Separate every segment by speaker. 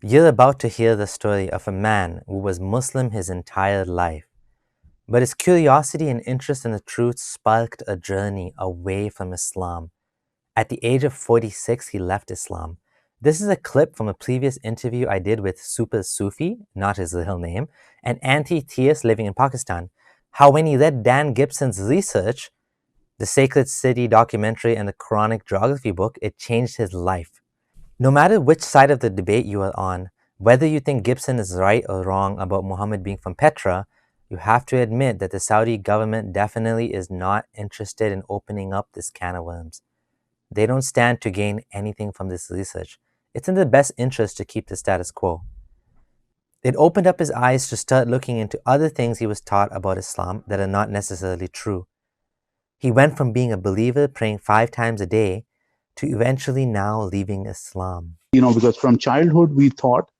Speaker 1: You're about to hear the story of a man who was Muslim his entire life, but his curiosity and interest in the truth sparked a journey away from Islam. At the age of 46, he left Islam. This is a clip from a previous interview I did with Super Sufi, not his real name, an anti-theist living in Pakistan. How when he read Dan Gibson's research, the Sacred City documentary, and the Quranic geography book, it changed his life. No matter which side of the debate you are on, whether you think Gibson is right or wrong about Muhammad being from Petra, you have to admit that the Saudi government definitely is not interested in opening up this can of worms. They don't stand to gain anything from this research. It's in their best interest to keep the status quo. It opened up his eyes to start looking into other things he was taught about Islam that are not necessarily true. He went from being a believer praying 5 times a day to eventually now leaving Islam.
Speaker 2: Because from childhood we thought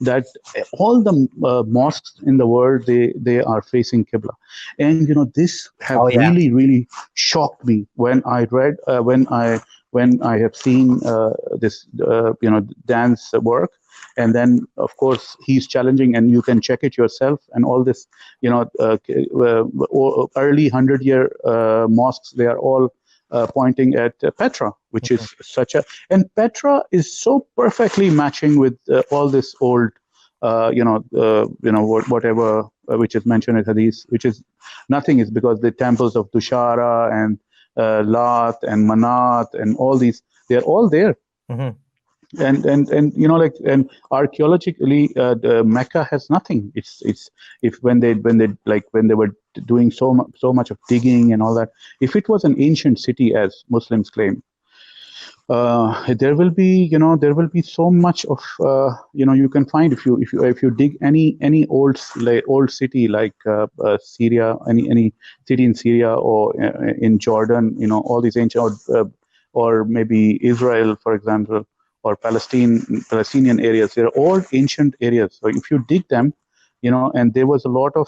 Speaker 2: that all the mosques in the world, they are facing Qibla, and this have
Speaker 1: Oh yeah.
Speaker 2: really shocked me when I read when I have seen this Dan's work. And then of course he's challenging, and you can check it yourself, and all this early 100-year mosques, they are all pointing at Petra, which is such a, and Petra is so perfectly matching with all this old, whatever which is mentioned in Hadith, which is nothing, is because the temples of Dushara and Lat and Manat and all these, they're all there.
Speaker 1: Mm-hmm.
Speaker 2: And archaeologically, the Mecca has nothing. It's if when they were doing so much of digging and all that, if it was an ancient city as Muslims claim, there will be so much of you can find, if you dig any old city like Syria, any city in Syria, or in Jordan, all these ancient, or maybe Israel, for example, or Palestinian areas. They're all ancient areas. So if you dig them, and there was a lot of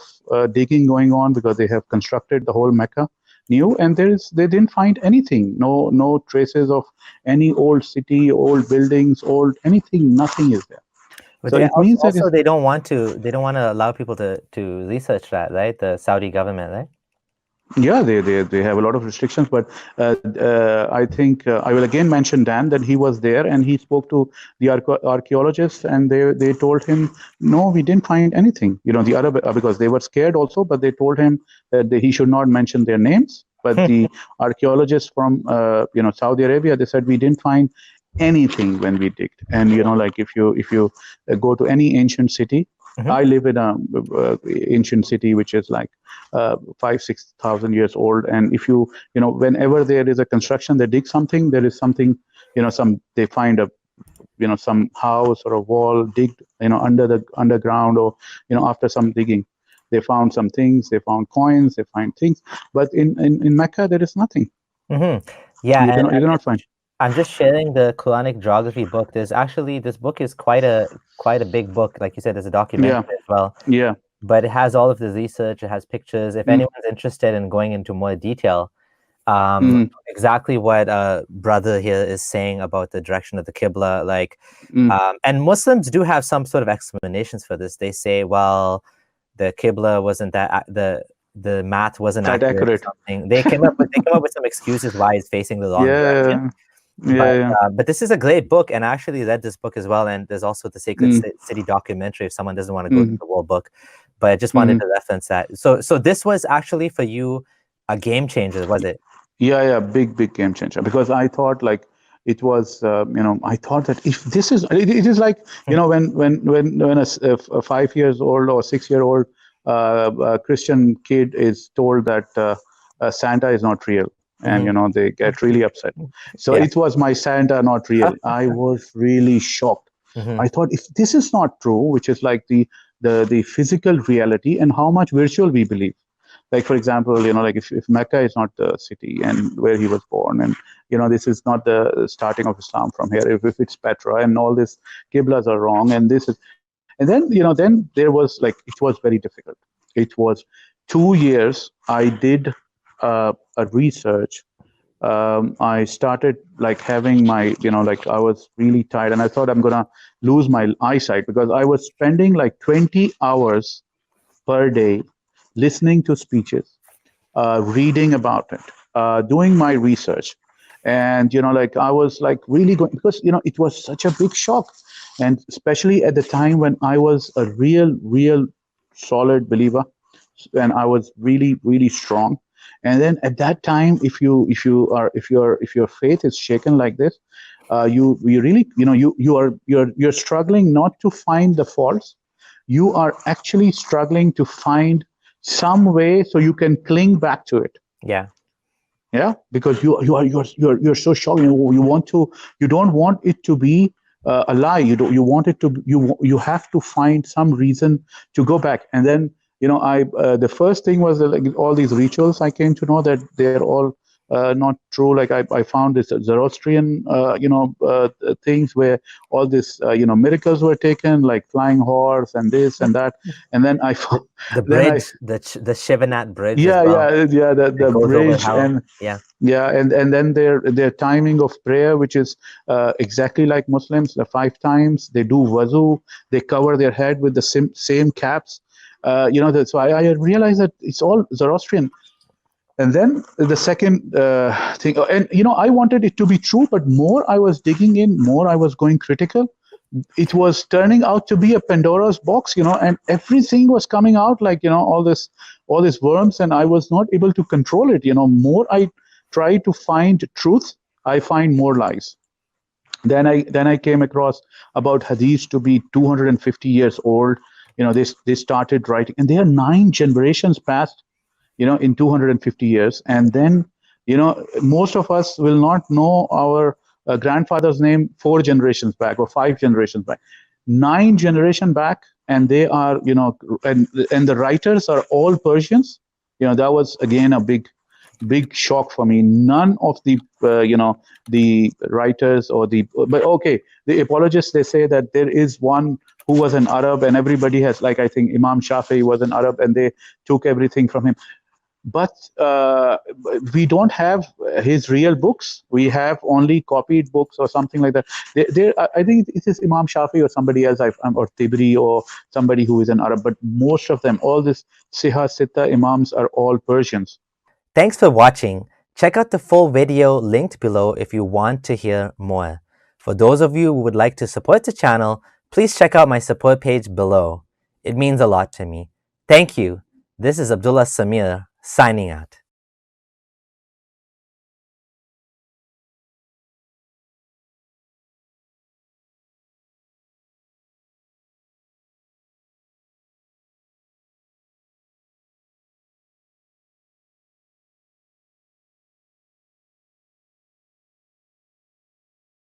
Speaker 2: digging going on, because they have constructed the whole Mecca new, and they didn't find anything. No traces of any old city, old buildings, old anything. Nothing is there.
Speaker 1: But
Speaker 2: So it means that
Speaker 1: also they don't want to allow people to research that, right? The Saudi government, right?
Speaker 2: yeah, they have a lot of restrictions, but I think I will again mention Dan, that he was there and he spoke to the archaeologists, and they told him, no, we didn't find anything. The Arab, because they were scared also, but they told him that he should not mention their names. But the archaeologists from Saudi Arabia, they said we didn't find anything when we digged. And like if you go to any ancient city, I live in a ancient city which is like 5,000-6,000 years old, and if whenever there is a construction, they dig something, there is something, they find a some house or a wall digged under the underground, or after some digging, they found some things, they found coins, they find things, but in Mecca there is nothing.
Speaker 1: Yeah,
Speaker 2: You cannot find.
Speaker 1: I'm just sharing the Quranic geography book. There's actually, this book is quite a big book. Like you said, there's a documentary as well.
Speaker 2: Yeah.
Speaker 1: But it has all of the research. It has pictures. If anyone's interested in going into more detail, exactly what brother here is saying about the direction of the Qibla, like, and Muslims do have some sort of explanations for this. They say, well, the Qibla wasn't that the math wasn't
Speaker 2: That
Speaker 1: accurate. Or something. They came up with some excuses why it's facing the wrong direction. But this is a great book, and I actually read this book as well. And there's also the Sacred City documentary, if someone doesn't want to go to the whole book. But I just wanted to reference that. So this was actually for you a game changer, was it?
Speaker 2: Yeah, big game changer, because I thought like it was, I thought that if this is, it is like, when a 5 years old or 6-year-old Christian kid is told that Santa is not real, and they get really upset. So it was my Santa not real. I was really shocked. I thought, if this is not true, which is like the physical reality, and how much virtual we believe. Like, for example, like if Mecca is not the city and where he was born, and this is not the starting of Islam from here, if it's Petra, and all this Qiblas are wrong, and this is, and then then there was like, it was very difficult. It was 2 years I did a research I started like having my, like I was really tired, and I thought I'm gonna lose my eyesight because I was spending like 20 hours per day listening to speeches, reading about it, doing my research. And, like I was like really going because, it was such a big shock. And especially at the time when I was a real solid believer and I was really, really strong. And then at that time, if your faith is shaken like this, you really, you're struggling not to find the faults. You are actually struggling to find some way so you can cling back to it.
Speaker 1: Yeah.
Speaker 2: Yeah, because you're so shocked. You don't want it to be a lie. You want it to you have to find some reason to go back. And then, I the first thing was like all these rituals. I came to know that they're all not true. Like I found this Zoroastrian things where all this miracles were taken, like flying horse and this and that. And then I found
Speaker 1: The
Speaker 2: then I
Speaker 1: bridge, the Shivanat bridge as
Speaker 2: yeah,
Speaker 1: well.
Speaker 2: the
Speaker 1: It goes over
Speaker 2: bridge.
Speaker 1: hell.
Speaker 2: And
Speaker 1: Yeah.
Speaker 2: yeah, and then their timing of prayer, which is exactly like Muslims, the 5 times they do wuzu, they cover their head with the same caps. So I realized that it's all Zoroastrian. And then the second thing, and I wanted it to be true, but more I was digging in, more I was going critical. It was turning out to be a Pandora's box, and everything was coming out like, all these worms, and I was not able to control it. More I try to find truth, I find more lies. Then I came across about hadiths to be 250 years old. They started writing, and they are 9 generations past, in 250 years. And then, most of us will not know our grandfather's name 4 generations back or 5 generations back, 9 generation back. And they are, and the writers are all Persians. That was again a big shock for me. None of the the writers or but okay, the apologists, they say that there is one who was an Arab, and everybody has, like, I think Imam Shafi'i was an Arab and they took everything from him. But we don't have his real books. We have only copied books or something like that. I think it is Imam Shafi or somebody else, or Tibri or somebody who is an Arab. But most of them, all these Siha Sitta Imams, are all Persians.
Speaker 1: Thanks for watching. Check out the full video linked below if you want to hear more. For those of you who would like to support the channel, please check out my support page below. It means a lot to me. Thank you. This is Abdullah Samir signing out.